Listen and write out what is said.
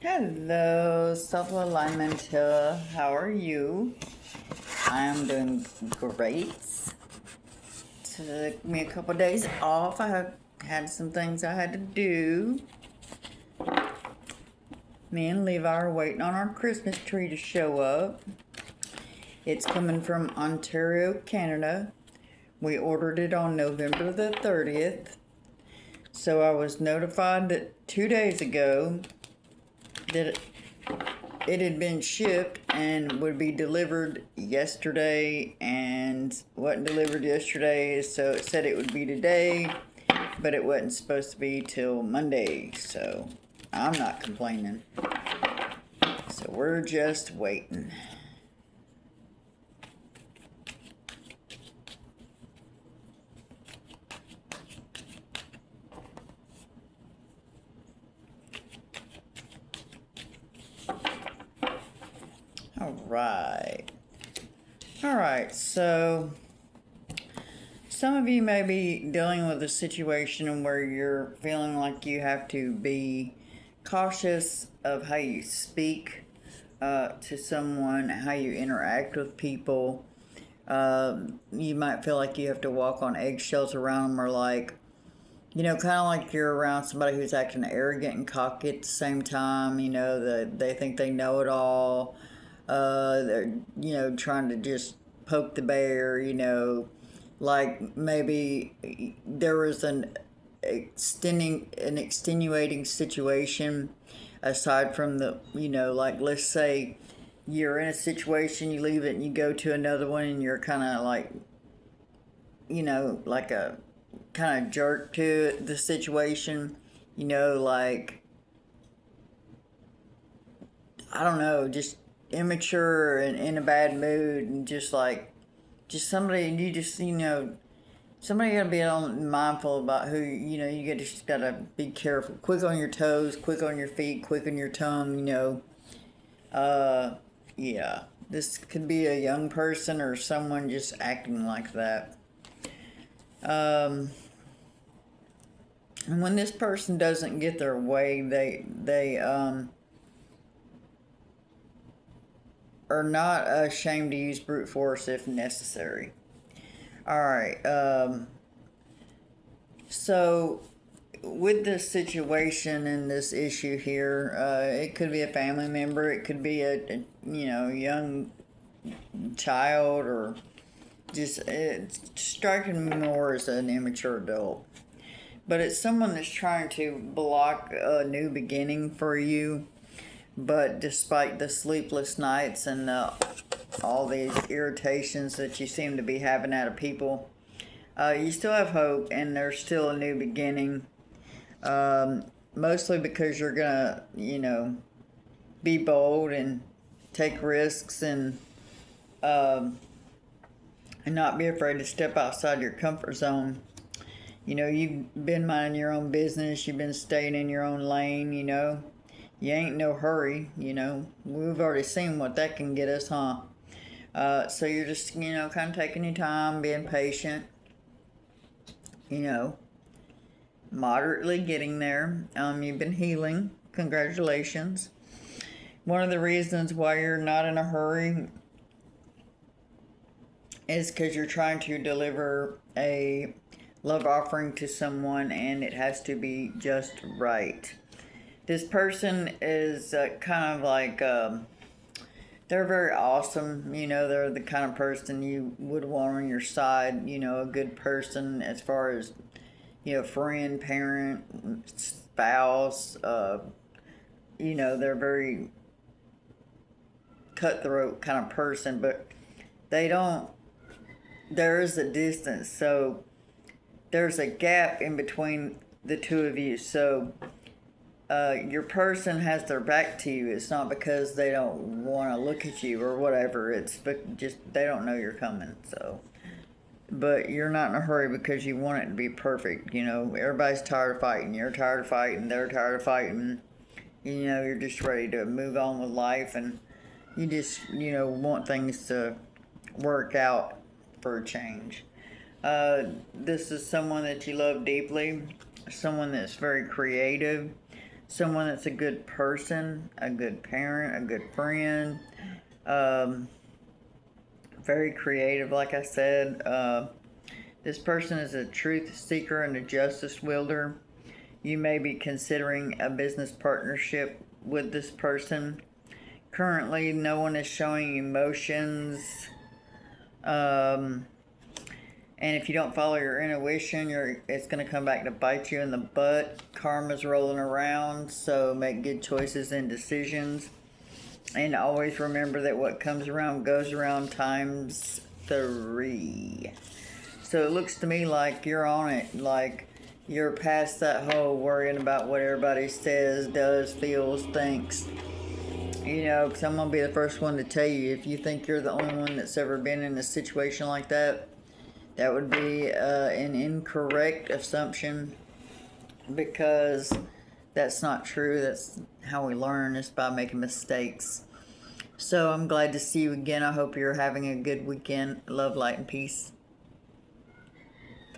Hello, self alignment here. How are you? I am doing great. Took me a couple days off. I have had some things I had to do. Me and Levi are waiting on our Christmas tree to show up. It's coming from Ontario, Canada. We ordered it on November the 30th. So I was notified that 2 days ago that it had been shipped and would be delivered yesterday, and wasn't delivered yesterday, so it said it would be today, but it wasn't supposed to be till Monday, so I'm not complaining. So we're just waiting. All right, so some of you may be dealing with a situation where you're feeling like you have to be cautious of how you speak to someone, how you interact with people. You might feel like you have to walk on eggshells around them, or like, kind of like you're around somebody who's acting arrogant and cocky at the same time. That they think they know it all. They're, trying to just poke the bear. Like maybe there was an extenuating situation aside from like, let's say you're in a situation, you leave it and you go to another one, and you're kind of like, like a kind of jerk to the situation, like, I don't know, just immature and in a bad mood, and just somebody, you just, somebody gotta be mindful about who, just gotta be careful, quick on your toes, quick on your feet, quick on your tongue, yeah, this could be a young person or someone just acting like that. And when this person doesn't get their way, they are not ashamed to use brute force if necessary. All right. So with this situation and this issue here, it could be a family member, it could be a young child, or just it's striking me more as an immature adult. But it's someone that's trying to block a new beginning for you. But despite the sleepless nights and all these irritations that you seem to be having out of people, you still have hope, and there's still a new beginning. Mostly because you're gonna, be bold and take risks, and not be afraid to step outside your comfort zone. You've been minding your own business. You've been staying in your own lane. You ain't no hurry. We've already seen what that can get us, huh? So you're just, kind of taking your time, being patient. Moderately getting there. You've been healing. Congratulations. One of the reasons why you're not in a hurry is because you're trying to deliver a love offering to someone, and it has to be just right. This person is kind of like, they're very awesome. They're the kind of person you would want on your side, a good person as far as, friend, parent, spouse. They're very cutthroat kind of person, but there is a distance. So there's a gap in between the two of you. So your person has their back to you. It's not because they don't want to look at you or whatever. It's just they don't know you're coming. So, but you're not in a hurry because you want it to be perfect. Everybody's tired of fighting. You're tired of fighting. They're tired of fighting. You're just ready to move on with life, and you just want things to work out for a change. This is someone that you love deeply, someone that's very creative, someone that's a good person, a good parent, a good friend. Very creative, like I said. This person is a truth seeker and a justice wielder. You may be considering a business partnership with this person. Currently, no one is showing emotions. And if you don't follow your intuition, it's going to come back to bite you in the butt. Karma's rolling around, so make good choices and decisions. And always remember that what comes around goes around times 3. So it looks to me like you're on it, like you're past that whole worrying about what everybody says, does, feels, thinks. You know, because I'm going to be the first one to tell you, if you think you're the only one that's ever been in a situation like that, that would be an incorrect assumption, because that's not true. That's how we learn, is by making mistakes. So I'm glad to see you again. I hope you're having a good weekend. Love, light, and peace.